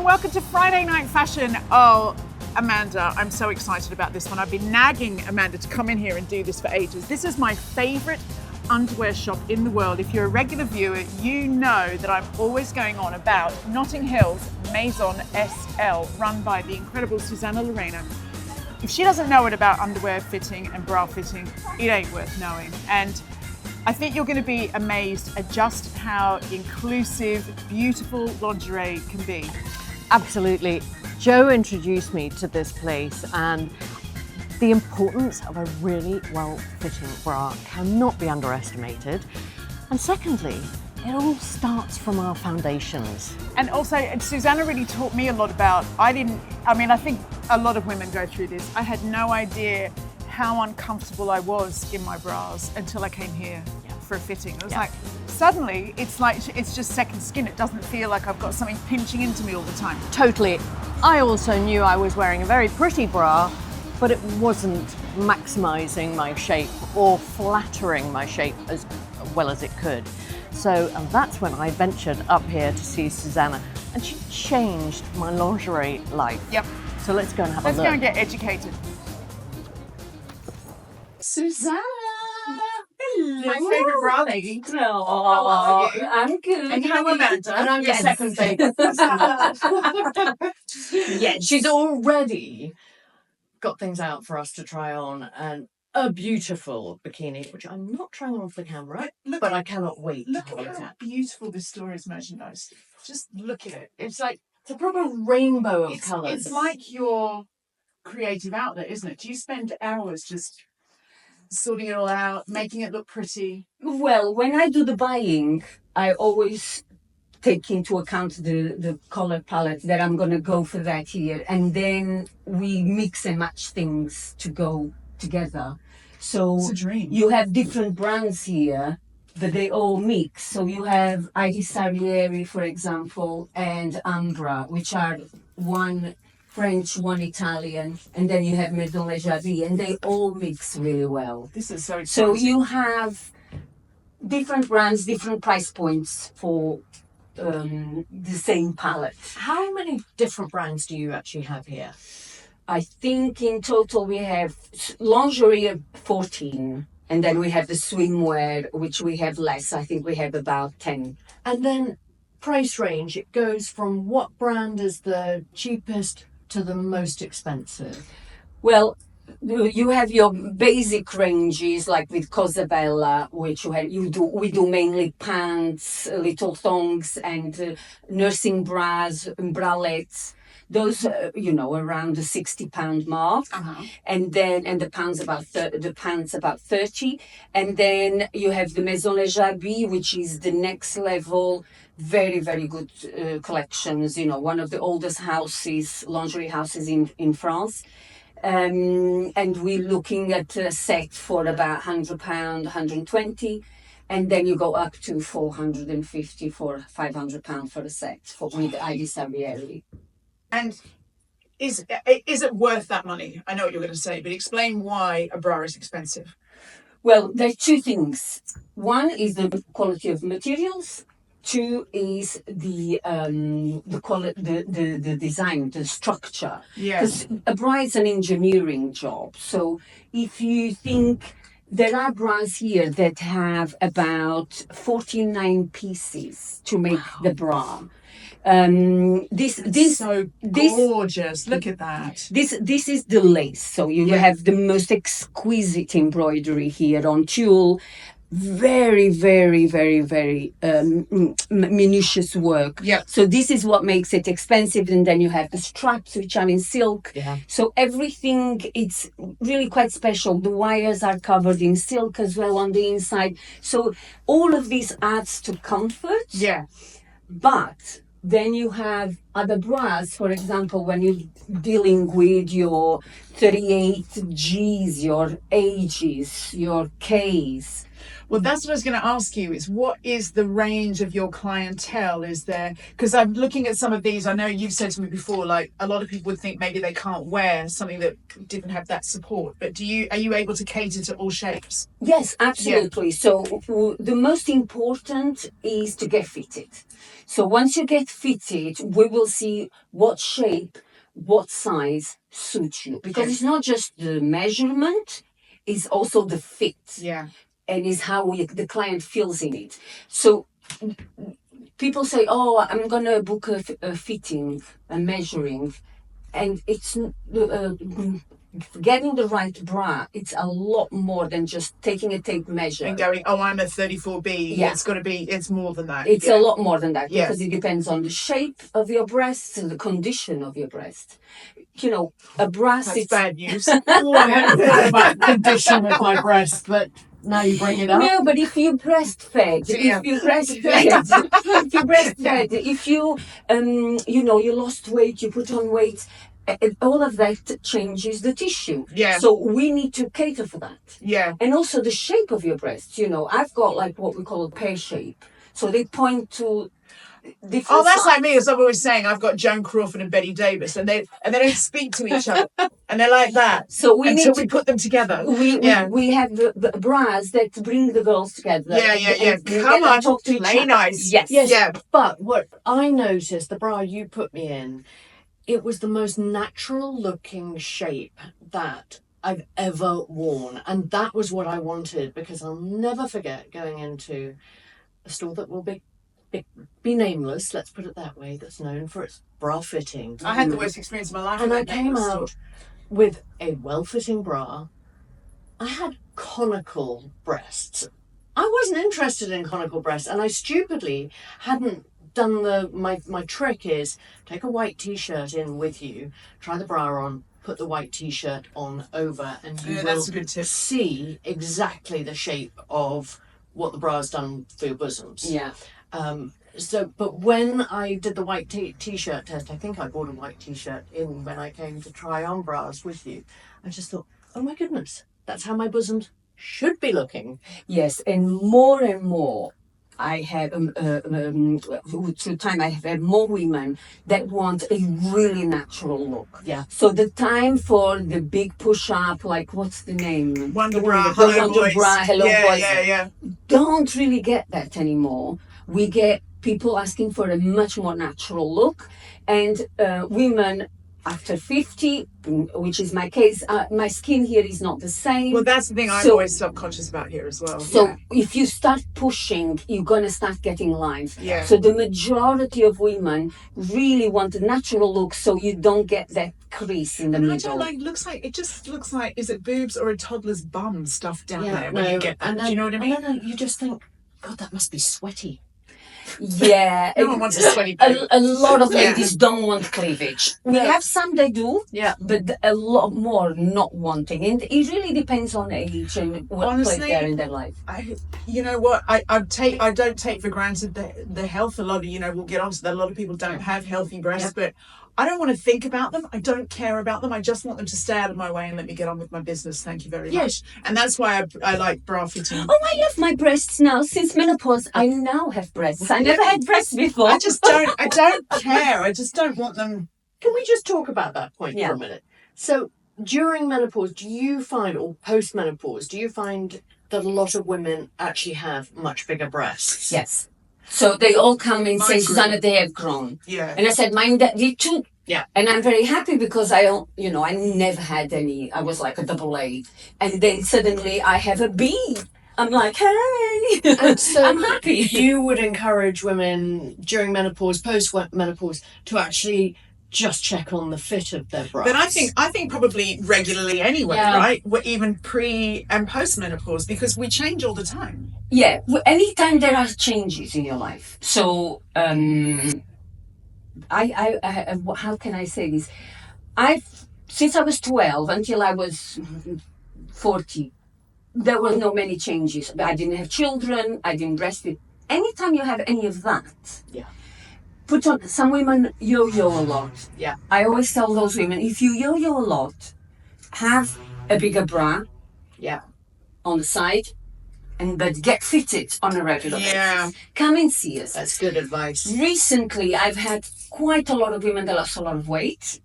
and welcome to Friday Night Fashion. Oh, Amanda, I'm so excited about this one. I've been nagging Amanda to come in here and do this for ages. This is my favorite underwear shop in the world. If you're a regular viewer, you know that I'm always going on about Notting Hill's Maison SL, run by the incredible Susana Lorena. If she doesn't know it about underwear fitting and bra fitting, it ain't worth knowing. And I think you're going to be amazed at just how inclusive, beautiful lingerie can be. Absolutely. Joe introduced me to this place, and the importance of a really well-fitting bra cannot be underestimated. And secondly, it all starts from our foundations. And also, Susana really taught me a lot about, I think a lot of women go through this. I had no idea how uncomfortable I was in my bras until I came here for a fitting. It was like, suddenly, it's just second skin. It doesn't feel like I've got something pinching into me all the time. Totally. I also knew I was wearing a very pretty bra, but it wasn't maximizing my shape or flattering my shape as well as it could. So that's when I ventured up here to see Susana, and she changed my lingerie life. Yep. So let's go and have a look. Let's go and get educated. Susana! Hello! My favourite bra lady. Oh, How are you? I'm good. And I'm Amanda. And I'm your Yes. second favourite. Yeah, she's already got things out for us to try on, and a beautiful bikini, which I'm not trying on for the camera, but I cannot wait to Look hold at it how up. beautiful this store is merchandised. Just look at it. It's a proper rainbow of colours. It's like your creative outlet, isn't it? Do you spend hours just sorting it all out, making it look pretty? Well, when I do the buying, I always take into account the color palette that I'm going to go for that year. And then we mix and match things to go together. So It's a dream. you have different brands here, but they all mix. So you have Iris Sarieri, for example, and Ambra, which are one French, one Italian, and then you have Maison SL, and they all mix really well. This is so exciting. So you have different brands, different price points for the same palette. How many different brands do you actually have here? I think in total we have lingerie of 14, and then we have the swimwear, which we have less. I think we have about 10. And then price range, it goes from what brand is the cheapest to the most expensive? Well, you have your basic ranges, like with Cosabella, which we do mainly pants, little thongs, and nursing bras and bralettes. Those, around the £60 mark, and the pants about 30, and then you have the Maison SL, which is the next level. Very, very good collections. One of the oldest lingerie houses in France. And we're looking at a set for about £100, 120, and then you go up to 450 for £500 for a set with Iris Sarieri. And is it worth that money? I know what you're going to say, but explain why a bra is expensive. Well, there's two things. One is the quality of materials. Two is the design, the structure. Yes. Because a bra is an engineering job. So if you think there are bras here that have about 49 pieces to make the bra. This so gorgeous. Look at that. This is the lace. So you have the most exquisite embroidery here on tulle. Very, very, very, very minutious work. Yeah. So this is what makes it expensive. And then you have the straps, which are in silk. Yeah. So everything, it's really quite special. The wires are covered in silk as well on the inside. So all of this adds to comfort. Yeah. But then you have other bras, for example, when you're dealing with your 38 Gs, your A's, your Ks. Well, that's what I was going to ask you is what is the range of your clientele? Is there, because I'm looking at some of these, I know you've said to me before, like a lot of people would think maybe they can't wear something that didn't have that support, but are you able to cater to all shapes? Yes, absolutely. So the most important is to get fitted. So once you get fitted, we will see what shape, what size suits you. Because it's not just the measurement, it's also the fit. Yeah. And is how the client feels in it. So people say, oh, I'm going to book a fitting, a measuring. And it's getting the right bra. It's a lot more than just taking a tape measure. And going, oh, I'm a 34B. Yeah. It's more than that. It's a lot more than that. Yes. Because it depends on the shape of your breasts and the condition of your breast. You know, a bra That's sits... bad news. Oh, I hadn't thought about the condition with my breast, but now you bring it up. No, but if you breastfed, Yeah. if you you lost weight, you put on weight, all of that changes the tissue. Yeah. So we need to cater for that. Yeah. And also the shape of your breasts. You know, I've got like what we call a pear shape. So they point to different. Oh, that's sides. like me, as I'm always saying. I've got Joan Crawford and Betty Davis, and they don't speak to each other, and they're like that. So we until need we put them together. we have the bras that bring the girls together. Yeah. And Come let them on, talk to each play other. nice. Yes. Yes, Yeah. but what I noticed, the bra you put me in, it was the most natural looking shape that I've ever worn. And that was what I wanted, because I'll never forget going into a store that will be nameless, let's put it that way, that's known for its bra fitting. I had the worst experience of my life. And with I that came necklace. out with a well-fitting bra. I had conical breasts. I wasn't interested in conical breasts, and I stupidly hadn't done my trick is take a white t-shirt in with you, try the bra on, put the white t-shirt on over, and you will that's a good tip. see exactly the shape of what the bra's done for your bosoms. Yeah. But when I did the white t-shirt test, I think I bought a white t-shirt in when I came to try on bras with you. I just thought, oh my goodness, that's how my bosoms should be looking. Yes, and more, I have through time I have had more women that want a really natural look. Yeah. So the time for the big push up, like what's the name? Wonder Bra, The Hello Wonder Boys. Bra, Hello Boys. Yeah. Don't really get that anymore. We get people asking for a much more natural look, and women after 50, which is my case, my skin here is not the same. Well, that's the thing I'm always self-conscious about here as well. So if you start pushing, you're going to start getting lines. Yeah. So the majority of women really want a natural look, so you don't get that crease in the And I middle. don't it just looks like, is it boobs or a toddler's bum stuffed down Yeah, there when you get that? and Do you know what I mean? No, you just think, God, that must be sweaty. Yeah. No one wants a sweaty boob. A lot of ladies don't want cleavage. We have some that do, Yeah. but a lot more not wanting. And it really depends on age and what Honestly, place they're in their life. You know what? I don't take for granted the health. A lot of, we'll get onto that. A lot of people don't have healthy breasts, but I don't want to think about them. I don't care about them. I just want them to stay out of my way and let me get on with my business. Thank you very much. And that's why I like bra fitting. Oh, I love my breasts now. Since menopause, I now have breasts. I never had breasts before. I don't care. I just don't want them. Can we just talk about that point for a minute? So during menopause, do you find, or post-menopause, do you find that a lot of women actually have much bigger breasts? Yes. So they all come and say, Mine Susana, they have grown. Yeah. And I said, mine did too. Yeah. And I'm very happy because I never had any. I was like a double A. And then suddenly I have a B. I'm like, hey. And so I'm happy. you would encourage women during menopause, post-menopause, to actually just check on the fit of their breasts. But I think probably regularly anyway, right? Even pre and post menopause, because we change all the time. Yeah. Anytime there are changes in your life. So, I how can I say this? Since I was 12 until I was 40, there were no many changes. I didn't have children. I didn't breastfeed. Anytime you have any of that, put on. Some women yo-yo a lot. Yeah. I always tell those women, if you yo-yo a lot, have a bigger bra. Yeah. On the side, but get fitted on a regular basis. Come and see us. That's good advice. Recently, I've had quite a lot of women that lost a lot of weight.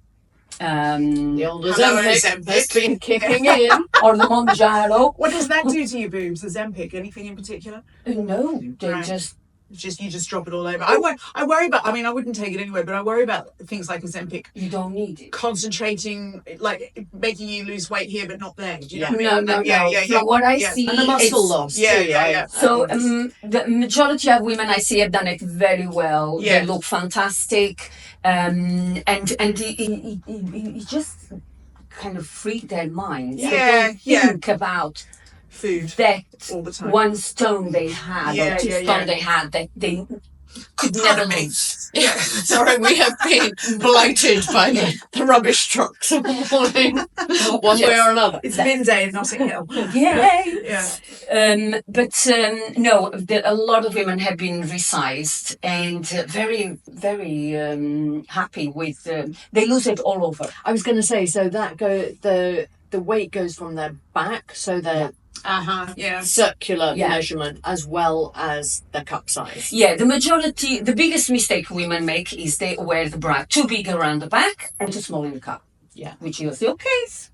The old Ozempic has been kicking in. Or the Monjaro. What does that do to your boobs, the Zempic? Anything in particular? No, they Right. just... You just drop it all over. I worry about. I mean, I wouldn't take it anyway, but I worry about things like Ozempic You don't need it. concentrating, like making you lose weight here but not there. Do you know what I mean? No. Yeah. From what I see, And the muscle it's- loss. Yeah, too, yeah, right? yeah. So the majority of women I see have done it very well. Yeah. They look fantastic, and it just kind of freed their minds. They Yeah, don't yeah. think about Food that all the time. 1 stone they had Yeah, or 2 yeah, stone yeah. they had that they could never lose. Sorry, we have been blighted by the rubbish trucks of the morning, one way or another. It's bin day in Notting Hill. Yay! Yeah. No, a lot of women have been resized and very, very happy with. They lose it all over. I was going to say, so that the weight goes from their back, so their Yeah. circular Yeah. measurement as well as the cup size. Yeah, the biggest mistake women make is they wear the bra too big around the back and too small in the cup. Yeah. Which is the case.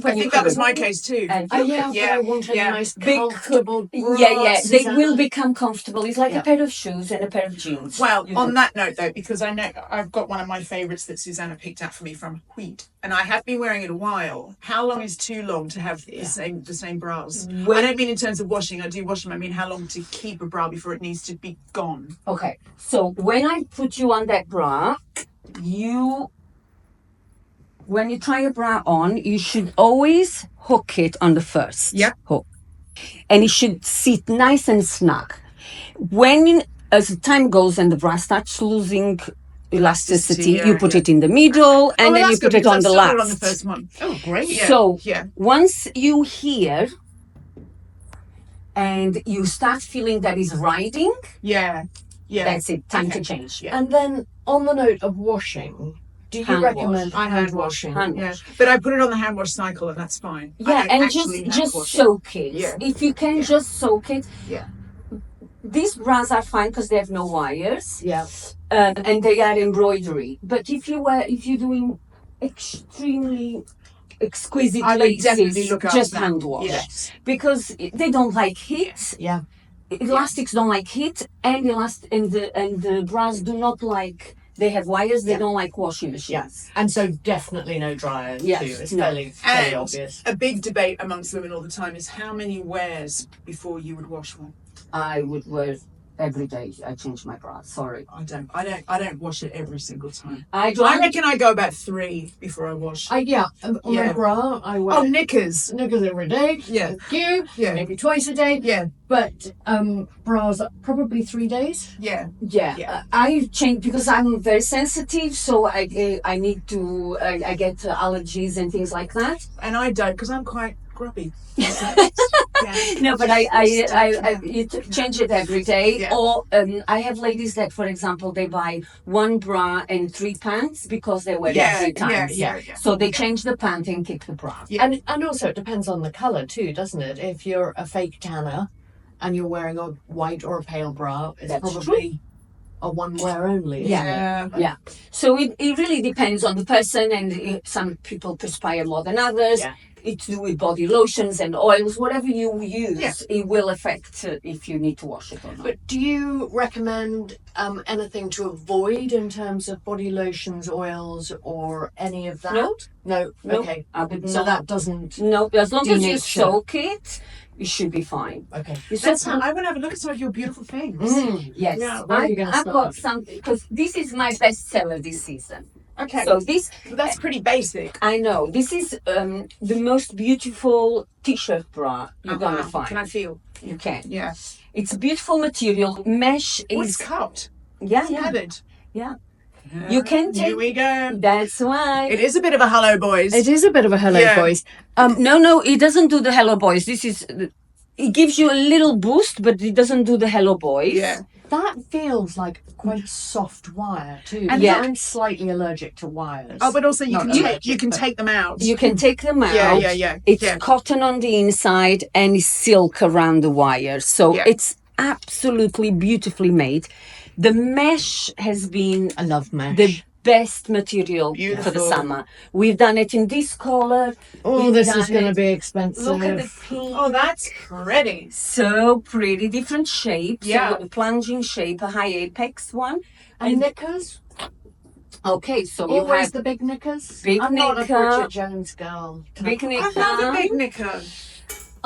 I think that was my case too. And Yeah, but Yeah, I wanted yeah. a nice Big- comfortable bra, yeah, they Susana. will become comfortable. It's like Yeah. a pair of shoes and a pair of jeans. Well, You on could- that note though, because I know I've got one of my favourites that Susana picked out for me from Wheat, and I have been wearing it a while. How long is too long to have the same bras? I don't mean in terms of washing. I do wash them. I mean how long to keep a bra before it needs to be gone. Okay, so when I put you on that bra, when you try a bra on, you should always hook it on the first hook. And it should sit nice and snug. As the time goes and the bra starts losing elasticity, Yeah, you put yeah. it in the middle and then you that's put good, it on because the I've still got last. it on the first one. Oh, great. Yeah. So Yeah. once you hear and you start feeling that is riding, Yeah. that's it, time to Okay. change. Yeah. And then on the note of washing, do you Hand recommend wash. hand washing? Hand Yeah, wash. but I put it on the hand wash cycle and that's fine. I Yeah, don't and actually hand just wash it. soak it. Yeah. If you can just soak it. Yeah. These bras are fine because they have no wires, Yeah. and they are embroidery. But if you're doing extremely exquisite I would definitely laces, look up just that. hand wash Yes. because they don't like heat. Yeah. Elastics don't like heat, and the bras do not like. They have wires. They Yeah. don't like washing machines. Yeah. And so definitely no dryer Yes, too. It's no. fairly And obvious. a big debate amongst women all the time is how many wears before you would wash one. I would wear every day. I change my bra. Sorry, I don't wash it every single time. I I don't. reckon I go about 3 before I wash. On Yeah. my bra, I wear Oh, knickers. knickers every day. Yeah. Thank you. Yeah. Maybe twice a day. Yeah. But bras probably 3 days. Yeah. Yeah, Yeah. I change because I'm very sensitive, so I need to. I get allergies and things like that. And I don't because I'm quite grubby. Yeah. No, but you change it every day. Yeah. Or I have ladies that, for example, they buy 1 bra and 3 pants because they wear Yeah, it 3 times. yeah. So they change the pant and keep the bra. Yeah. And also it depends on the colour too, doesn't it? If you're a fake tanner and you're wearing a white or a pale bra, it's That's probably a one wear only. Isn't Yeah. It? Yeah. So it really depends on the person, and some people perspire more than others. Yeah. It's to do with body lotions and oils, whatever you use, Yeah. it will affect if you need to wash it or not. But do you recommend anything to avoid in terms of body lotions, oils, or any of that? No. No. No, Okay. I would So not. that doesn't. No, as long as you Denature. soak it, it should be fine. Okay. You That's soak I want to have a look at some of your beautiful things. Yes, Yeah, where are you gonna I've got start? something because this is my bestseller this season. Okay. So this, That's pretty basic. I know, this is the most beautiful t-shirt bra you're gonna find. Can I feel? You can. Yeah. It's a beautiful material. Mesh Oh, it's is cupped. yeah. Gathered. Yeah. You can Here take. we go. That's why. It is a bit of a hello, boys. It is a bit of a hello, Yeah. boys. No, it doesn't do the Hello Boys. This is. It gives you a little boost, but it doesn't do the Hello Boys. Yeah. That feels like quite soft wire too. And Yeah. I'm slightly allergic to wires. Oh, but also you Not can allergic, but- take them out. You can take them out. Yeah. It's Yeah. cotton on the inside and it's silk around the wire. So Yeah. it's absolutely beautifully made. The mesh has been I love mesh. the best material for the Beautiful. summer. We've done it in this color. Oh, We've this done is going to it- be expensive. Look at the pink. Oh, that's pretty. So pretty, different shapes. Yeah. So a plunging shape, a high apex one. And knickers? Okay, so you Always have the big knickers? Big I'm not a knicker. Bridget Jones girl. big I knicker, love a big knicker.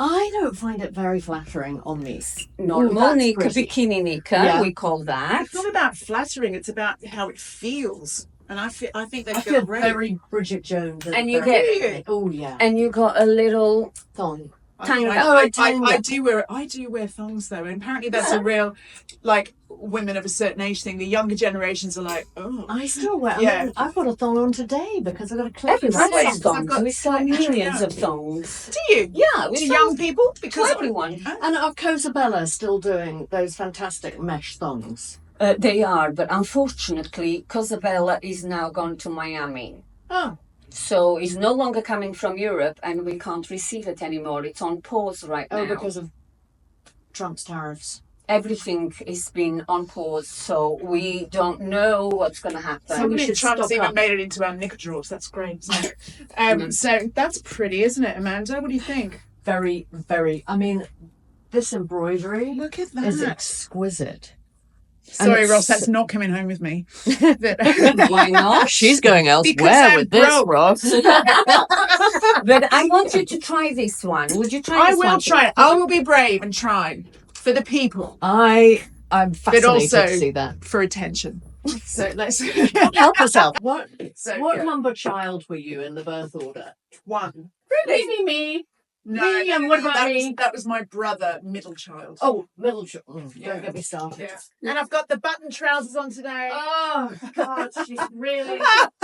I don't find it very flattering on me. normal that's knicker, pretty. bikini knicker, Yeah. we call that. It's not about flattering, it's about how it feels. And I think they I feel feel great. very Bridget Jones. And you get- Oh, yeah. And you got a little Thong. tanga. I do wear thongs though, and apparently that's a real, like, women of a certain age thing. The younger generations are like, oh, I still wear. Yeah. I've got a thong on today because I've got a clip in my Everyone I've has got- thongs. got- We sell millions of thongs. do you? Yeah, we To sell young people? to Because everyone. And are Cosabella still doing those fantastic mesh thongs? They are, but unfortunately, Cosabella is now gone to Miami. Oh. So it's no longer coming from Europe and we can't receive it anymore. It's on pause right now. Oh, because of Trump's tariffs. Everything is been on pause, so we don't know what's going to happen. So we should Trump's stock even up. made it into our knicker drawers. That's great, isn't it? So that's pretty, isn't it, Amanda? What do you think? Very, very. I mean, this embroidery Look at is that. exquisite. Sorry, it's- Ross, that's not coming home with me. Why not? She's going Because elsewhere I'm with this, broke. Ross. But I want you to try this one. Would you try I this will one? try it. I will be brave and try for the people, I'm but fascinated also to see that. for attention. So let's Help us out. What So, yeah. number child were you in the birth order? one. Really, me. No, Me, and what about that me? that was my brother, middle child. Oh, middle child. Yeah. Don't get me started. Yeah. And I've got the button trousers on today. Oh God, she's really.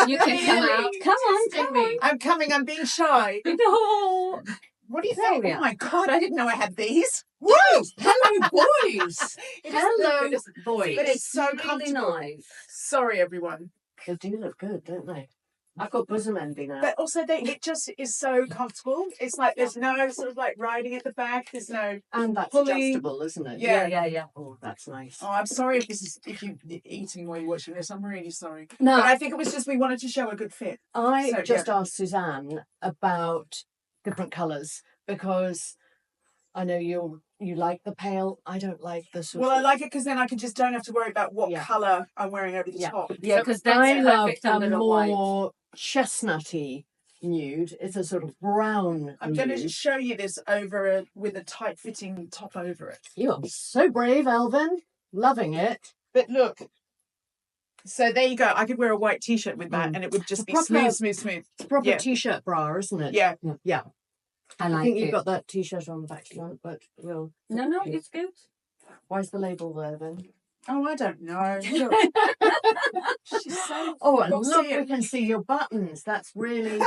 You can come out. Come on, come on. I'm coming. I'm being shy. No. What do you There think? we Oh are. my God, I didn't know I had these. Woo! Hello, boys. It is Hello, good, boys. but it's so Really comfortable. nice. Sorry, everyone. They do look good, don't they? I've got bosom envy now. But also, it just is so comfortable. It's like there's no sort of like riding at the back. There's no. And that's fully- adjustable, isn't it? Yeah. Yeah. Oh, that's nice. Oh, I'm sorry if you're eating while you're watching this. I'm really sorry. No, But I think it was just we wanted to show a good fit. I So, just asked Suzanne about different colours because I know you like the pale. I don't like the sort Well, I of. like it because then I can just don't have to worry about what Yeah. colour I'm wearing over the Yeah. top. Yeah, because that's I love perfect a under the white. more chestnutty nude. It's a sort of brown I'm going to nude. show you this over with a tight-fitting top over it. You are so brave, Elvin. Loving it. But look, so there you go. I could wear a white t-shirt with that, Mm. and it would just A be proper- smooth. It's a proper Yeah. t-shirt bra, isn't it? Yeah. Yeah. I I like think it. you've got that t-shirt on the back front, but we'll. No, it's good. Why's the label there then? Oh, I don't know. Look. She's so Oh, and What's look, here? we can see your buttons. That's really.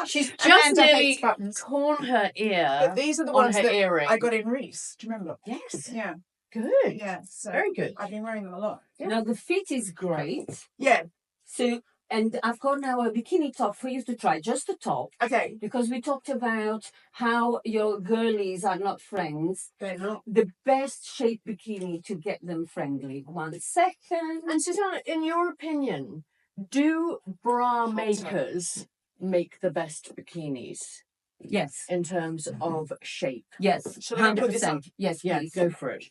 She's just Amanda nearly hates buttons. torn her ear But these are the on ones her that earring. I got in Reese. Do you remember? Yes. Yeah. Good. Yeah. So Very good. I've been wearing them a lot. Now the fit is great. Yeah. So, and I've got now a bikini top for you to try, just the top. Okay. Because we talked about how your girlies are not friends. They're not. The best shape bikini to get them friendly. 1 second. And Susanna, in your opinion, do bra makers make the best bikinis Yes. in terms of shape? Yes. Shall I put this on? 100%. Yes, Yeah, please. go for it.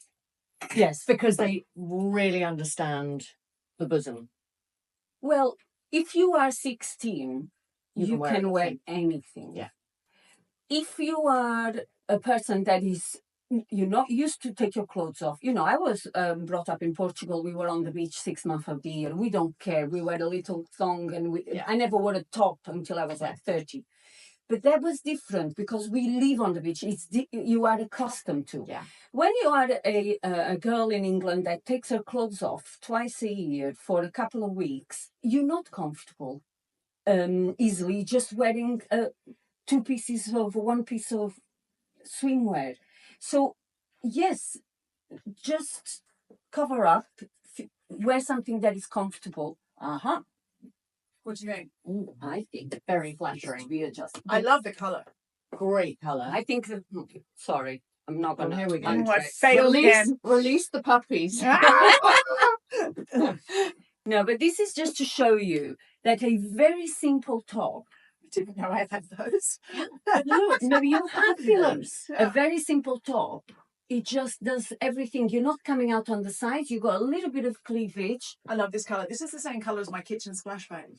Yes. Because they really understand the bosom. Well, if you are 16, you can wear anything. anything. Yeah. If you are a person that is, you're not used to take your clothes off. You know, I was brought up in Portugal. We were on the beach 6 months of the year. We don't care. We wear a little thong, and Yeah. I never wore a top until I was like 30. But that was different because we live on the beach. You are accustomed to. Yeah. When you are a girl in England that takes her clothes off twice a year for a couple of weeks, you're not comfortable easily just wearing one piece of swimwear. So, yes, just cover up, wear something that is comfortable. What do you think? Ooh, I think Very flattering. be adjusted. I love the colour. Great colour. I think. Sorry, I'm not Oh, gonna. here we go. Oh, I failed again. Release the puppies. No, but this is just to show you that a very simple top. I didn't know I had those. No, you have those. Yeah. A very simple top. It just does everything. You're not coming out on the sides. You've got a little bit of cleavage. I love this colour. This is the same colour as my kitchen splash bag.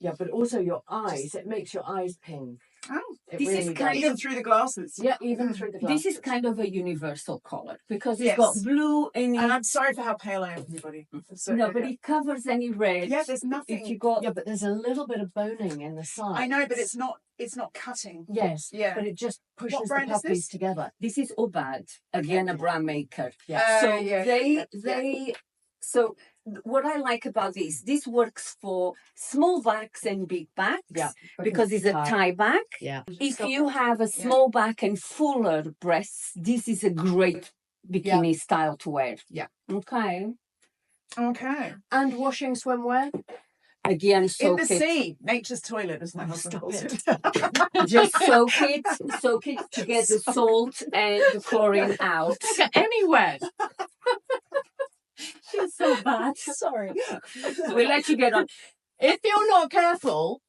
Yeah, but also your eyes. It makes your eyes pink. Oh, It This is really kind does. even through the glasses. Yeah, even through the glasses. This is kind of a universal color because it's Yes. got blue in it. And I'm sorry for how pale I am, everybody. So, No, but it covers any red. yeah, there's nothing. If you got Yeah, but there's a little bit of boning in the side. I know, but it's not cutting. Yes. Yeah. But it just pushes the brand is puppies this? together. this is Obad, again a bra maker. Yeah. So yeah. so what I like about this works for small backs and big backs. Yeah. Because it's a tie back. Yeah. If you have a small back and fuller breasts, this is a great bikini style to wear. Yeah. Okay. Okay. And washing swimwear. Again, In soak the it. sea, nature's toilet, as my husband calls it. Just soak it to get the salt and the chlorine out. Anywhere. She's so bad. Sorry. We'll let you get on. If you're not careful,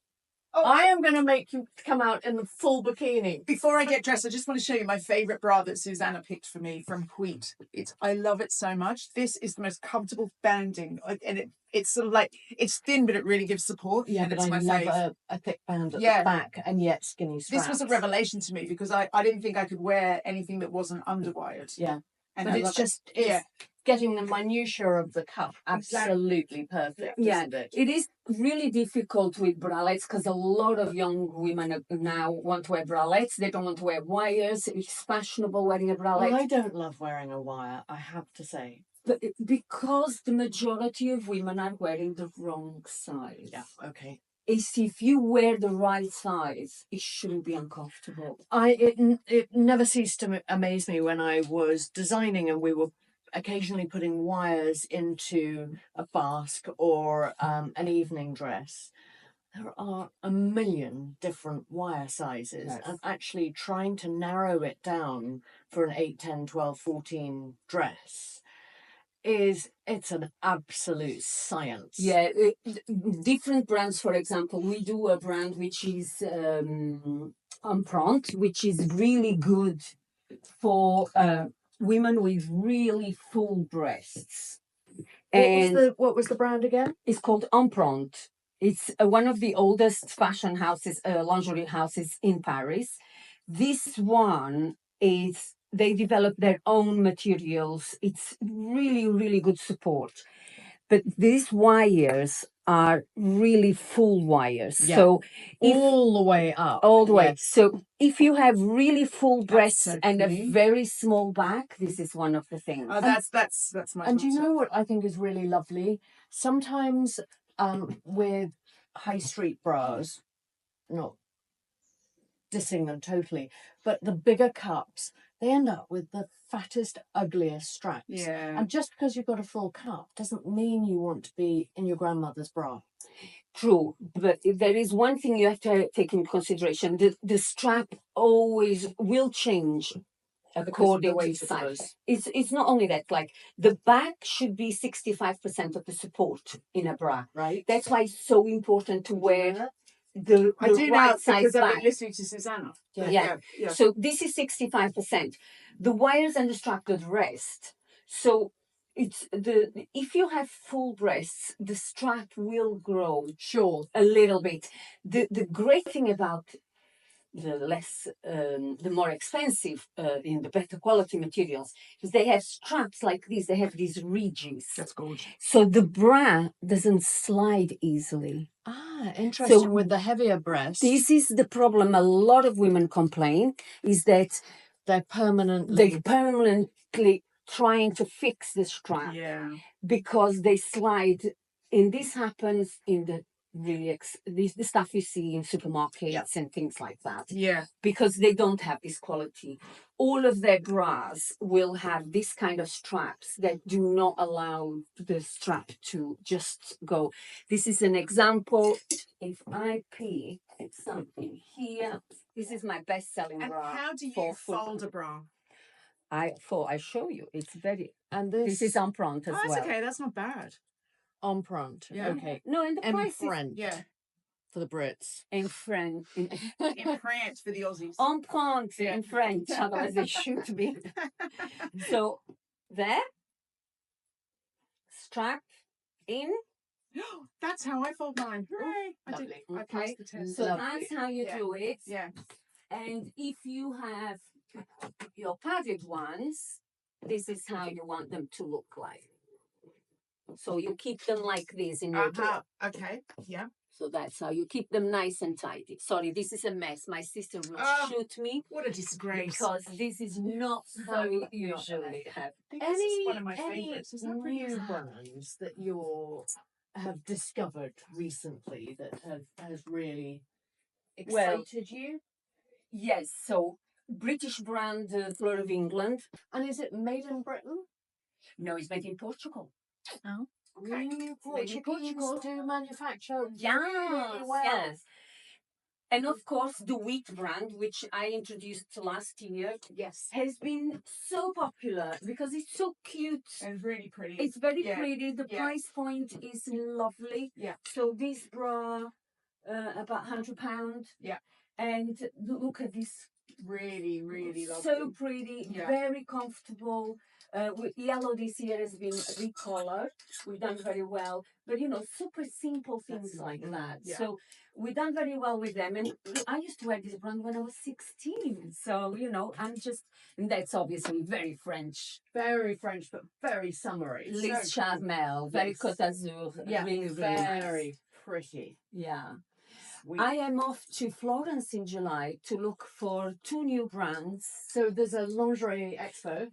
Oh. I am going to make you come out in the full bikini. Before I get dressed, I just want to show you my favourite bra that Susana picked for me from Wheat. I love it so much. This is the most comfortable banding, and it's sort of like, it's thin, but it really gives support. Yeah, and but it's I my love fave. a thick band at Yeah. the back and yet skinny straps. This was a revelation to me because I didn't think I could wear anything that wasn't underwired. Yeah. And But I it's love just it. Yeah. getting the minutiae of the cup absolutely perfect, Yeah, isn't it? it is really difficult with bralettes because a lot of young women now want to wear bralettes. They don't want to wear wires. It's fashionable wearing a bralette. Well, I don't love wearing a wire, I have to say. But because the majority of women are wearing the wrong size. Yeah, okay. Is if you wear the right size, it shouldn't be uncomfortable. It never ceased to amaze me when I was designing and we were occasionally putting wires into a basque or an evening dress. There are a million different wire sizes, Yes. and actually trying to narrow it down for an 8, 10, 12, 14 dress it's an absolute science. Yeah, different brands, for example, we do a brand which is Empreinte, which is really good for women with really full breasts. What was the brand again? It's called Empreinte. It's one of the oldest fashion houses, lingerie houses in Paris. This one is, they develop their own materials. It's really, really good support. But these wires are really full wires. Yeah. So All the way up. all the way. Yes. So if you have really full breasts so and a pretty. very small back, this is one of the things. Oh, that's my. And do you know what I think is really lovely? Sometimes with high street bras, not dissing them totally, but the bigger cups, they end up with the fattest, ugliest straps. Yeah. And just because you've got a full cup doesn't mean you want to be in your grandmother's bra. True, but there is one thing you have to take into consideration. The strap always will change according to size. It's not only that, like the back should be 65% of the support in a bra. Right. That's why it's so important to wear the I do right now size because I've back. been listening to Susana. Yeah. So this is 65%. The wires and the strap do the rest. So it's if you have full breasts, the strap will grow Sure. a little bit. The great thing about the more expensive in the better quality materials is they have straps like this. They have these ridges. That's gorgeous. So the bra doesn't slide easily. Ah, interesting. So with the heavier breasts, This is the problem. A lot of women complain is that they're permanently. they're permanently trying to fix the strap Yeah. because they slide. And this happens in the really the stuff you see in supermarkets and things like that. Yeah. Because they don't have this quality. All of their bras will have this kind of straps that do not allow the strap to just go. This is an example. If I pick something here, this is my best-selling And bra. how do you for fold a bra? I show you. It's very. And This is en print as Oh, that's well. okay. That's not bad. en print. Yeah. Okay. No, and the price is Empreinte Yeah. for the Brits. in French. In print for the Aussies. En print Yeah. in French, otherwise they shoot me. So there, strap in. That's how I fold mine. Hooray! I did. Lovely. I Okay, passed the test. so Lovely. that's how you Yeah. do it. Yeah. And if you have your padded ones, this is how you want them to look like. So you keep them like this in your drawer. Okay. Yeah. So that's how you keep them nice and tidy. Sorry, this is a mess. My sister will Oh, shoot me What a disgrace. because this is not how we usually have. This is one of my favorites. Is that pretty? new brands that you have discovered recently that has really excited you? Yes, so British brand Fleur of England. And is it made in Britain? No, it's made in Portugal. Oh, Okay. Portugal do manufacture Yes, really well. yes. And of course, the Wheat brand, which I introduced last year, Yes. has been so popular because it's so cute. And really pretty. It's very Yeah, pretty. The yeah. price point is lovely. Yeah. So this bra, about £100. Yeah. And look at this. Really, really lovely. So pretty, Yeah. very comfortable. Yellow this year has been recolored. We've done very well. But, super simple things like that. Yeah. So we've done very well with them. And I used to wear this brand when I was 16. So, and that's obviously very French. Very French, but very summery. Liz So Charmel, very Yes. Côte d'Azur. yeah, really, really nice. very pretty. Yeah. Sweet. I am off to Florence in July to look for 2 new brands. So there's a lingerie expo.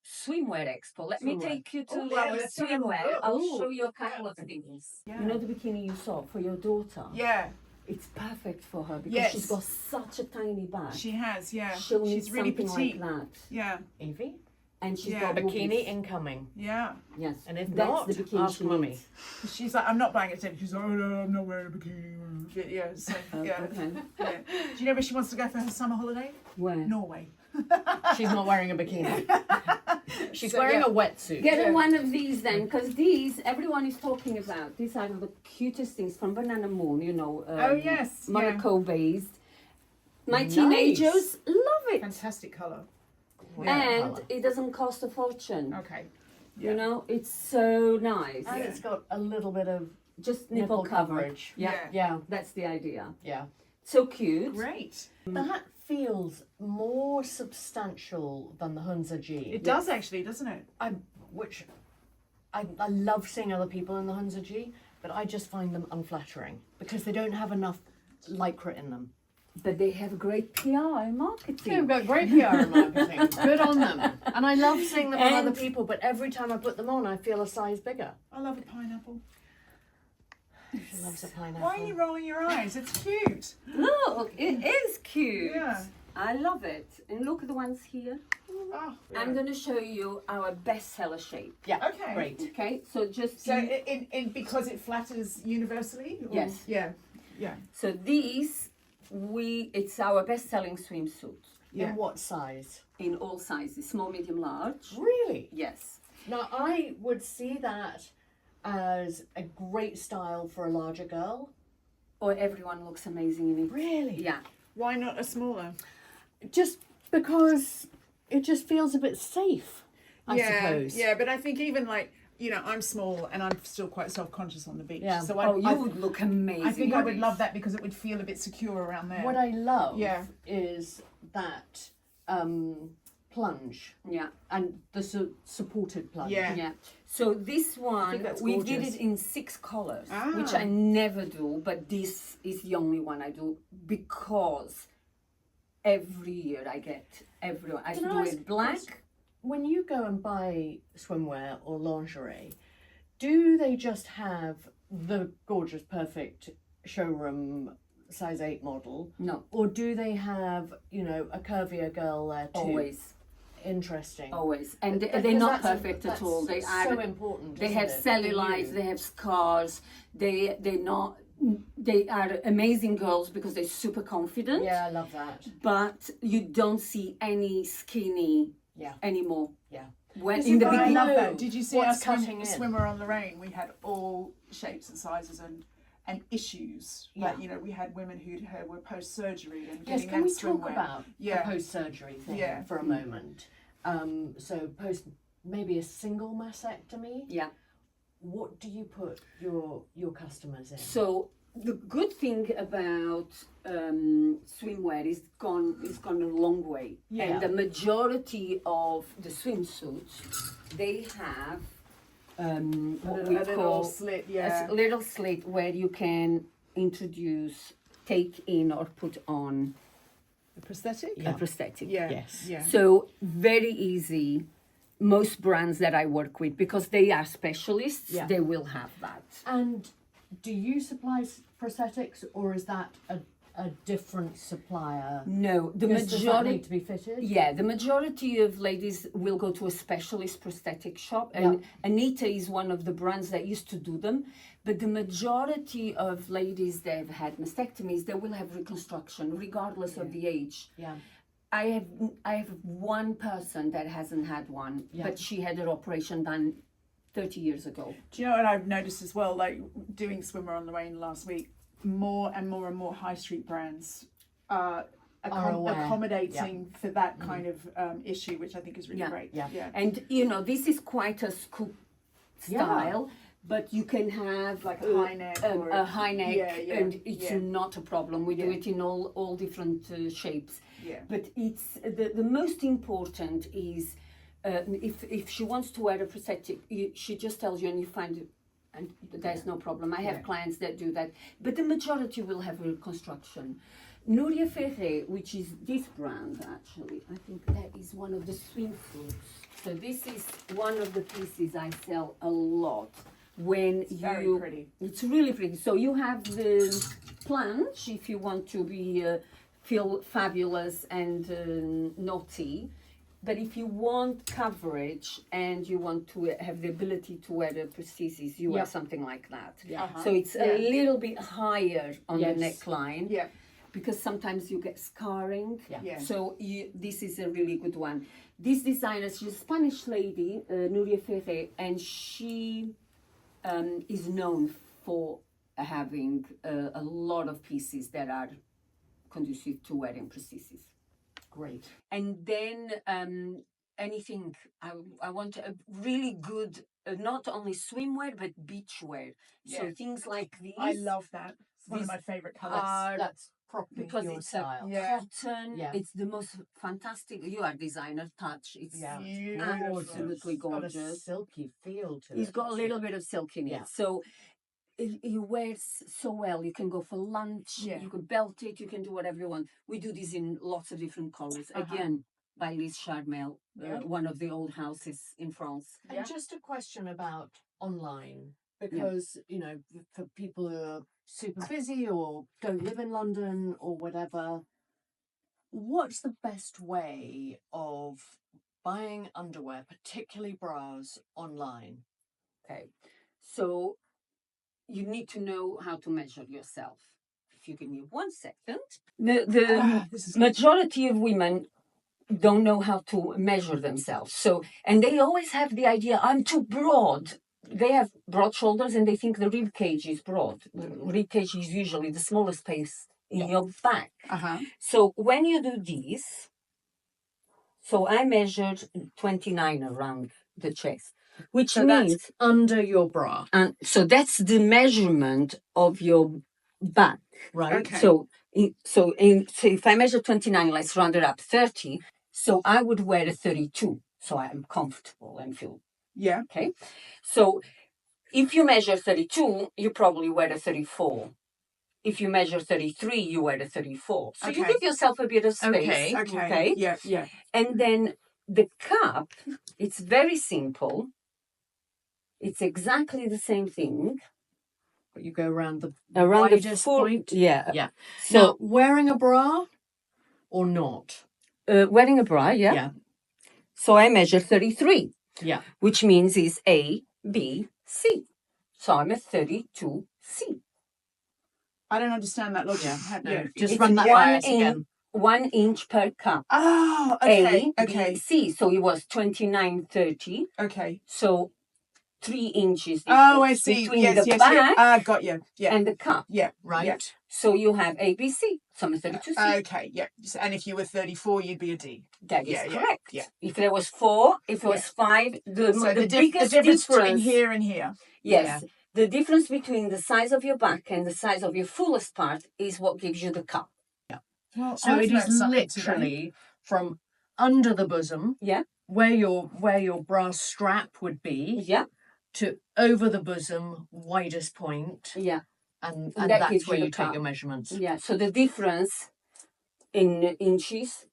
Swimwear expo. Let me Swimwear. take you to Oh, yeah, our let's have a swimwear. look. I'll Ooh. show you a couple of things. Yeah. You know the bikini you saw for your daughter? Yeah, It's perfect for her because Yes. she's got such a tiny back. she has. Yeah. She'll need She's really something petite. like that. Yeah. Evie? And she's Yeah. got Bikini boobies. incoming. Yeah. Yes. And if that's not, the bikini ask she mummy. needs. She's like, I'm not buying it. She's like, oh no, I'm not wearing a bikini. Yeah. So, Oh, yeah. okay. Yeah. Do you know where she wants to go for her summer holiday? Where? Norway. She's not wearing a bikini. She's So, wearing yeah. a wetsuit. Get her Yeah. one of these then, because these everyone is talking about. These are the cutest things from Banana Moon, Oh, yes, yeah. Monaco based. My Nice. teenagers love it, Fantastic colour. Great and colour. it doesn't cost a fortune. Okay. You know, it's so nice. And it's got a little bit of Just nipple nipple coverage. coverage. Yeah, Yeah, that's the idea. yeah. So cute. Great. That feels more substantial than the Hunza G. It does actually, doesn't it? I love seeing other people in the Hunza G, but I just find them unflattering because they don't have enough lycra in them. But they have great PR and marketing. They've got great PR and marketing. Good on them. And I love seeing them on And- other people, but every time I put them on, I feel a size bigger. I love a pineapple. She loves a pineapple. Why are you rolling your eyes? It's cute. Look, it is cute. Yeah. I love it. And look at the ones here. Oh, I'm going to show you our bestseller shape. Yeah, Okay. great. Okay, so just So in because it flatters universally? Or- Yes. Yeah. Yeah. so these it's our best-selling swimsuit Yeah. In what size? in all sizes, small, medium, large. Really? Yes. Now, I would see that as a great style for a larger girl. Or everyone looks amazing in it. Really? Yeah. Why not a smaller? Just because it just feels a bit safe, I suppose. Yeah, but I think even like, I'm small and I'm still quite self-conscious on the beach. Yeah. So Oh, you I would look amazing. I think I in would it. love that because it would feel a bit secure around there. What I love Yeah. is that plunge Yeah. and the supported plunge. Yeah. Yeah. So this one, that's we did gorgeous. it in 6 colors, Ah. which I never do, but this is the only one I do because every year I Can do I it black. When you go and buy swimwear or lingerie, do they just have the gorgeous, perfect showroom size 8 model? No, Or do they have, you know, a curvier girl there too? always. Interesting. Always. And Because they're not that's perfect at all. They so are important. they isn't have it, for cellulite, you? they have scars, they are amazing girls because they're super confident. Yeah, I love that. But you don't see any skinny anymore. Yeah. When Yes, in the I beginning, love that. Did you see What's our cutting in? swimmer on Lorraine? We had all shapes and sizes and issues. Yeah. Like, you know, we had women who were post surgery and Yes, getting can them we talk swimwear. about the post-surgery thing for a moment? So post maybe a single mastectomy. yeah. What do you put your customers in? So the good thing about swimwear is gone a long way, and the majority of the swimsuits they have what we call slit, a little slit where you can introduce, take in, or put on a prosthetic. a prosthetic. Yeah. Yes. Yeah. So very easy. Most brands that I work with, because they are specialists, they will have that. And do you supply prosthetics, or is that a different supplier? No, the Does that majority need to be fitted? Yeah, the majority of ladies will go to a specialist prosthetic shop, and Anita is one of the brands that used to do them. But the majority of ladies that have had mastectomies, they will have reconstruction, regardless of the age. Yeah. I have one person that hasn't had one, but she had her operation done 30 years ago. Do you know what I've noticed as well? Like doing swimmer on Lorraine last week, more and more high street brands are accommodating for that kind of issue, which I think is really great. Yeah. And you know, this is quite a scoop style, but you can have Like a high neck or a high neck, and it's yeah. not a problem. We do it in all different shapes. Yeah. But it's the most important is if she wants to wear a prosthetic, she just tells you and you find it, and there's no problem. I have clients that do that, but the majority will have reconstruction. Nuria Ferre, which is this brand actually, I think that is one of the swimsuits. So this is one of the pieces I sell a lot. When It's very pretty. It's really pretty. So you have the planche if you want to be feel fabulous and naughty. But if you want coverage and you want to have the ability to wear the prosthesis, you wear something like that. So it's a little bit higher on the neckline. Yeah. Because sometimes you get scarring. Yeah. So this is a really good one. This designer, she's a Spanish lady, Nuria Ferre, and she is known for having a lot of pieces that are conducive to wearing prosthesis. Great. And then anything, I want a really good, not only swimwear, but beachwear. So things like these. I love that. It's one of my favorite colours. That's properly because your it's style. a cotton. Yeah. It's the most fantastic. You are designer touch. It's Beautiful. absolutely It's got a gorgeous. silky feel to it. It's got a little bit of silk in it. So it wears so well. You can go for lunch. You can belt it. You can do whatever you want. We do this in lots of different colors. Again, by Liz Charmel, one of the old houses in France. And just a question about online, because, you know, for people who are super busy or don't live in London or whatever, what's the best way of buying underwear, particularly bras, online? Okay. So you need to know how to measure yourself. If you give me 1 second. The majority of women don't know how to measure themselves. So, and they always have the idea, I'm too broad. They have broad shoulders and they think the rib cage is broad. The rib cage is usually the smallest space in your back. So when you do this, so I measured 29 around the chest, which means that's under your bra. and so that's the measurement of your back, right? Okay. So if I measure 29, let's round it up 30. So I would wear a 32, so I'm comfortable and feel okay. So if you measure 32, you probably wear a 34. If you measure 33, you wear a 34. So you give yourself a bit of space. Okay. Yeah. And then the cup, it's very simple. It's exactly the same thing. But you go around the Around the widest full, point. yeah. Yeah. So Now, wearing a bra or not? wearing a bra, yeah. Yeah. So I measure 33, Yeah. which means it's A, B, C. So I'm a 32C. I don't understand that logic. Yeah. Yeah. Just It's run that by us again. 1 inch per cup. Oh, okay. A, Okay. B, C. So it was 29.30. Okay. So 3 inches Oh, I difference see. between Yes, the yes, back yeah. Ah, got you. Yeah. and the cup. Yeah. Right. Yeah. So you have A, B, C. So I'm a 32C. Okay. Yeah. And if you were 34, you'd be a D. That is yeah, yeah, correct. yeah. If there was 4, if it was 5, the biggest difference between difference here and here. Yes. The difference between the size of your back and the size of your fullest part is what gives you the cup. Well, So I've it learned is something today. literally from under the bosom, Yeah. where your bra strap would be, Yeah. to over the bosom, widest point, Yeah. and That that's gives where you you the take cup. your measurements. Yeah. So the difference in inches,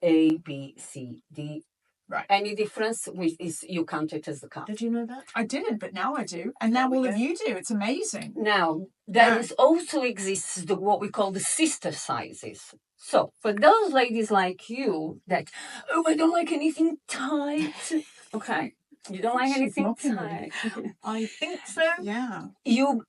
A, B, C, D. Right. Any difference is you count it as the cup. Did you know that? I didn't, but now I do. And now all of you do. It's amazing. Now, there also exists what we call the sister sizes. So, for those ladies like you that, oh, I don't like anything tight. Okay. You don't like She's anything mocking me. tight. I think so. Yeah. You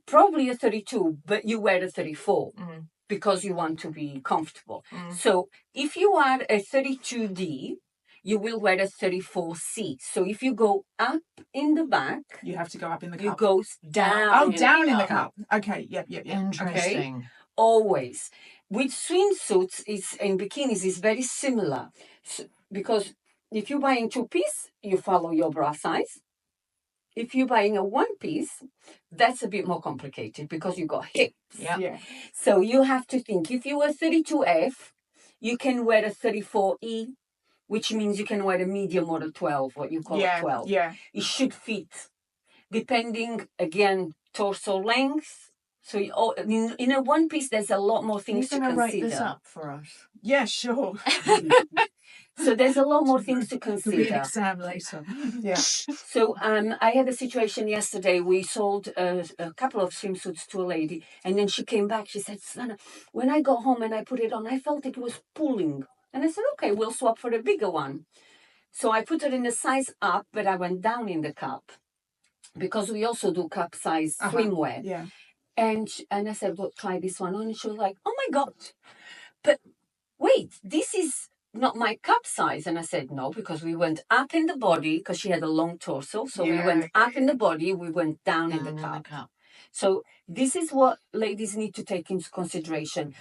probably a 32, but you wear a 34 Mm. because you want to be comfortable. Mm. So, if you are a 32D, you will wear a 34C. So if you go up in the back, You have to go up in the you cup. go down. Oh, down in the cup. Okay. Yep. Yep. Yep. Interesting. Always. With swimsuits and bikinis is very similar. Because if you're buying 2-piece, you follow your bra size. If you're buying a 1-piece, that's a bit more complicated because you got hips. Yeah. Yeah. So you have to think, if you are 32F, you can wear a 34E, which means you can wear a medium or a 12, what you call a 12. Yeah. It should fit, depending, again, torso length. So in a 1-piece, there's a lot more things to You're going to consider. write this up for us. Yeah, sure. So there's a lot more things to It'll be an consider. exam later. Yeah. So I had a situation yesterday. We sold a couple of swimsuits to a lady, and then she came back. She said, Susana, when I got home and I put it on, I felt it was pulling. And I said, okay, we'll swap for a bigger one. So I put it in a size up, but I went down in the cup because we also do cup size swimwear. Yeah. And I said, well, try this one on. And she was like, oh my God, but wait, this is not my cup size. And I said, no, because we went up in the body because she had a long torso. So we went up in the body, we went down in the cup. So this is what ladies need to take into consideration.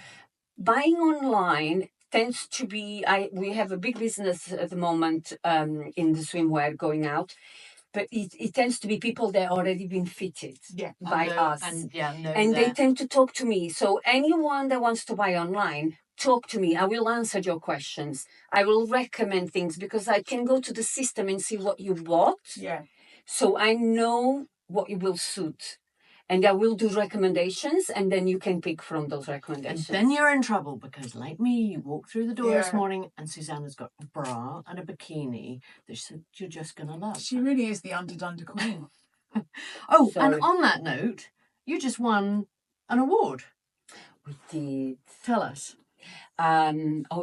Buying online tends to be, we have a big business at the moment in the swimwear going out. But it tends to be people that already been fitted by us. And they tend to talk to me. So anyone that wants to buy online, talk to me. I will answer your questions. I will recommend things because I can go to the system and see what you bought. Yeah. So I know what it will suit. And I will do recommendations, and then you can pick from those recommendations. And then you're in trouble because, like me, you walked through the door this morning and Susanna's got a bra and a bikini that she said you're just going to love. She really is the under queen. Oh, Sorry. and on that note, you just won an award. We did. Tell us.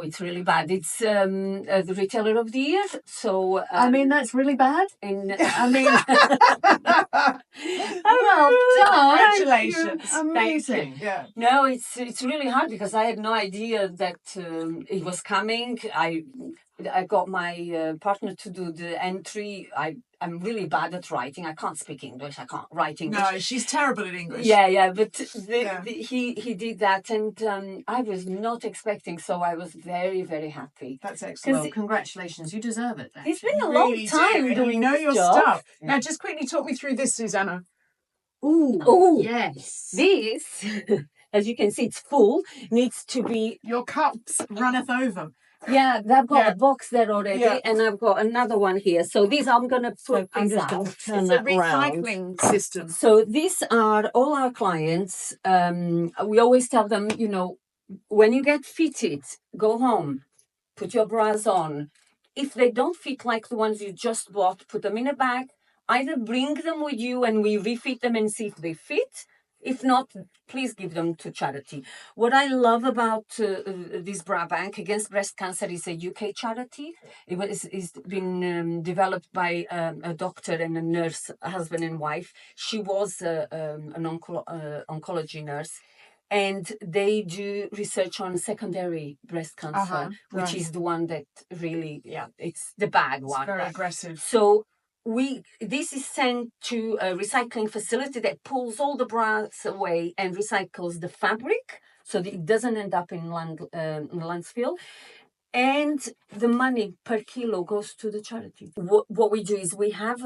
It's really bad. It's the Retailer of the Year. So I mean, that's really bad. and I mean, well done. Congratulations. Amazing. Yeah. no, it's really hard because I had no idea that it was coming. I got my partner to do the entry. I'm really bad at writing. I can't speak English. I can't write English. No, she's terrible at English. Yeah, but he did that, and I was not expecting, so I was very, very happy. That's excellent. Well, congratulations. You deserve it. It's been a You long really time do, and doing you know this your job. stuff. Now, just quickly talk me through this, Susanna. Oh, yes. This, as you can see, it's full. Needs to be. Your cups runneth over. Yeah, I've got a box there already, and I've got another one here. So these I'm gonna put I'm these just going out. to turn It's a that round. recycling system. So these are all our clients. We always tell them, when you get fitted, go home, put your bras on. If they don't fit like the ones you just bought, put them in a bag. Either bring them with you and we refit them and see if they fit, If not, please give them to charity. What I love about this bra bank against breast cancer is a UK charity. It's been developed by a doctor and a nurse, a husband and wife. She was an oncology nurse. And they do research on secondary breast cancer, which right. is the one that really, it's the bad one. Very aggressive. So this is sent to a recycling facility that pulls all the bras away and recycles the fabric, so that it doesn't end up in landfill. And the money per kilo goes to the charity. What we do is we have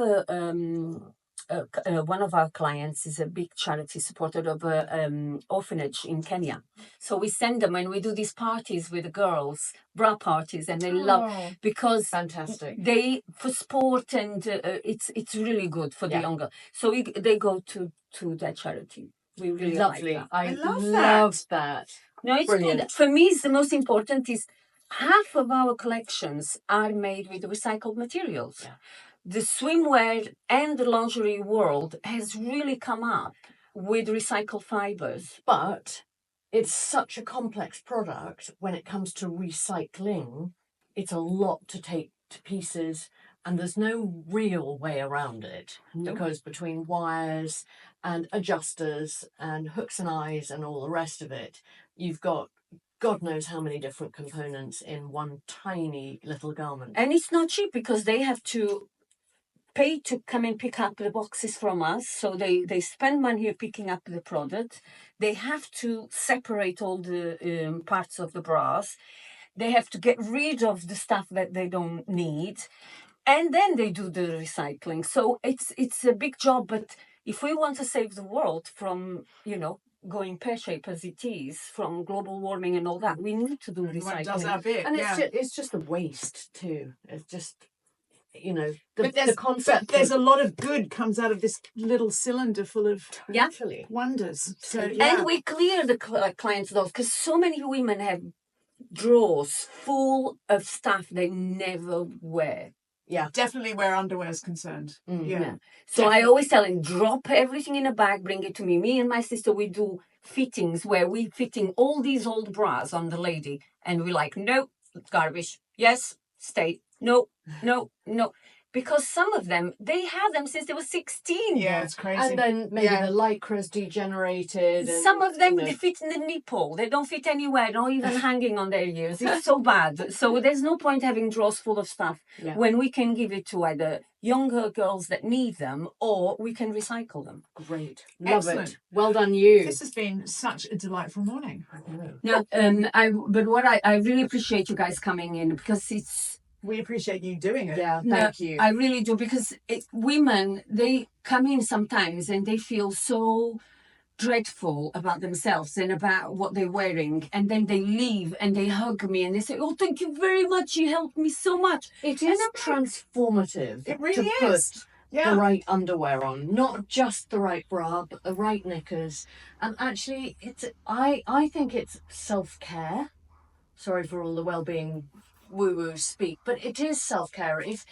one of our clients is a big charity supporter of an orphanage in Kenya. So we send them and we do these parties with the girls, bra parties, and they love because Fantastic. they for sport and it's really good for the younger. So they go to that charity. We really Lovely. like that. I love that. No, it's Brilliant. good. For me, it's the most important is half of our collections are made with recycled materials. Yeah. The swimwear and the lingerie world has really come up with recycled fibers. But it's such a complex product when it comes to recycling. It's a lot to take to pieces, and there's no real way around it because between wires and adjusters and hooks and eyes and all the rest of it, you've got God knows how many different components in one tiny little garment. And it's not cheap because they have to pay to come and pick up the boxes from us. So they spend money picking up the product. They have to separate all the parts of the bras. They have to get rid of the stuff that they don't need. And then they do the recycling. So it's a big job. But if we want to save the world from, going pear-shaped as it is, from global warming and all that, we need to do recycling. Does our bit, And it's just the waste too. It's just, the concept. But there's a lot of good comes out of this little cylinder full of Actually. wonders. So, And we clear the clients' doors because so many women have drawers full of stuff they never wear. Yeah. Definitely where underwear is concerned. So Definitely. I always tell them, drop everything in a bag, bring it to me. Me and my sister, we do fittings where we fitting all these old bras on the lady. And we're like, no, it's garbage. Yes, stay. No. Because some of them, they had them since they were 16. Yeah, it's crazy. And then maybe the lycra's degenerated. And, Some of them, they fit in the nipple. They don't fit anywhere, not even hanging on their ears. It's so bad. So there's no point having drawers full of stuff when we can give it to either younger girls that need them or we can recycle them. Great. Love Excellent. it. Well done, you. This has been such a delightful morning. Now, but what I really appreciate you guys coming in because We appreciate you doing it. Yeah, thank you. I really do because women, they come in sometimes and they feel so dreadful about themselves and about what they're wearing, and then they leave and they hug me and they say, "Oh, thank you very much. You helped me so much." It is transformative. It really to is. put the right underwear on, not just the right bra, but the right knickers. And actually, I think it's self-care. Sorry for all the well-being woo-woo speak, but it is self-care. If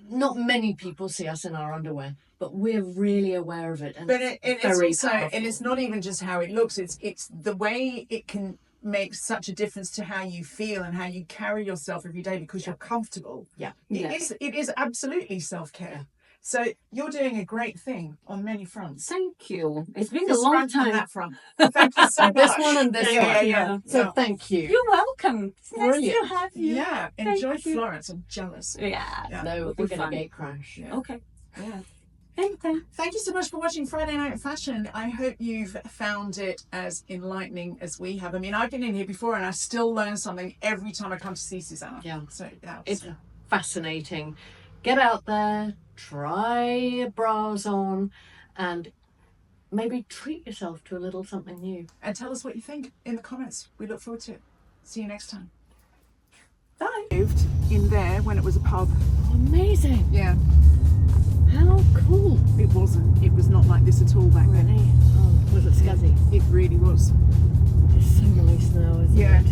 not many people see us in our underwear, but we're really aware of it. And But it's very also, powerful. and it's not even just how it looks. It's the way it can make such a difference to how you feel and how you carry yourself every day because you're comfortable. Yeah. It is absolutely self-care. So you're doing a great thing on many fronts. Thank you. It's been This a long front and time. that front. Thank you so much. This one and this one. Yeah. So thank you. You're welcome. It's nice Brilliant. to have you. Yeah. Enjoy Florence. I'm jealous. Yeah. Yeah. No, It'll we're be going to fun. gate crash. Okay. Yeah. Okay. Thank you so much for watching Friday Night Fashion. I hope you've found it as enlightening as we have. I mean, I've been in here before and I still learn something every time I come to see Susana. Yeah. So that was, It's fascinating. Get out there, try your bras on, and maybe treat yourself to a little something new. and tell us what you think in the comments. We look forward to it. See you next time. Bye. Moved in there when it was a pub. Amazing. Yeah. How cool. It wasn't. It was not like this at all back then. Really? Oh, was it scuzzy? It really was. It's so nice now, isn't Yeah. it?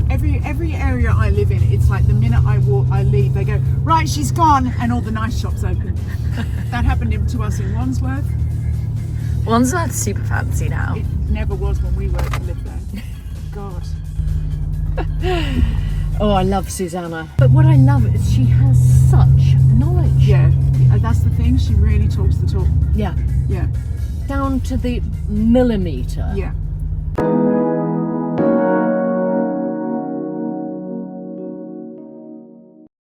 Every area I live in, it's like the minute I leave, they go, right, she's gone, and all the nice shops open. That happened to us in Wandsworth. One's not super fancy now. It never was when we lived there. God. Oh, I love Susana. But what I love is she has such knowledge. Yeah, that's the thing. She really talks the talk. Yeah. Yeah, Down to the millimetre. yeah.